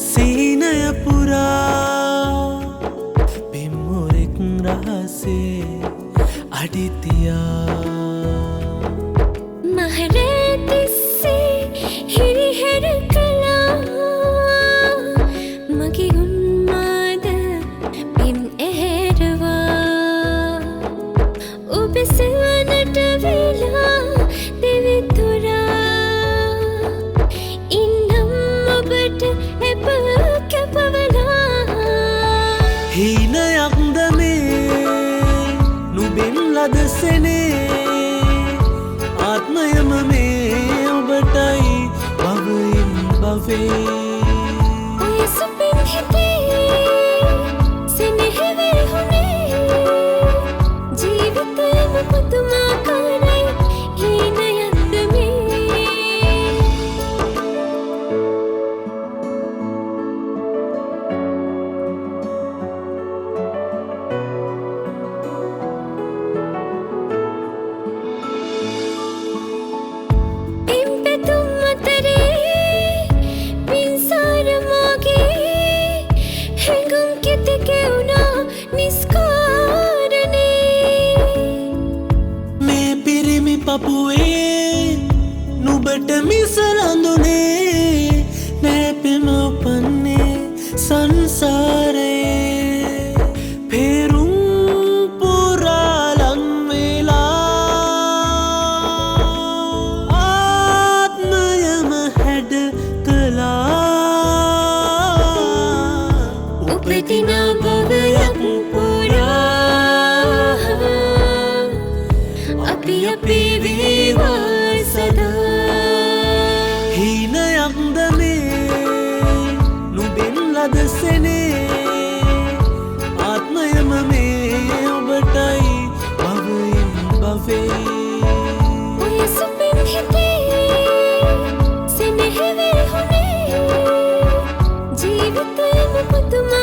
සීනය පුරා පෙම්මොරෙක් රහසේ අඩිතියා මහරෑ තිස්සේ හිරිහැර කළා මගේ උන්මාද පෙම් ඇහැරවා ඔබ සෙවනට වෙලා දෙවිතුරා ඉන්නම් ඔබට එප කැපවලා හීනයක්ද මේ නුබෙන් ලද සෙනේ ආත්මයම මේ ඔබටයි භවයෙන් භවේ ඔය සුපින් හිතේ සෙනෙහි වුණේ ජීවිතයම පුදුමාකාරයි හීනයක්ද මේ පපුවේ නුබට මිසලඳුනේ නෑ පෙම උපන්නේ සංසාරේ පෙරුම් පුරාලන් වෙලා ආත්මයම හැඩ කළා උපදින භවයක් පුරා අපි වේවා සදා හීනයක්ද මේ නුබෙන් ලද සෙනේ ආත්මයම මේ ඔබටයි භවයෙන් භවේ ඔය සුපින් හිතේ සෙනෙහි වුණේ ජීවිතයම පුදුමා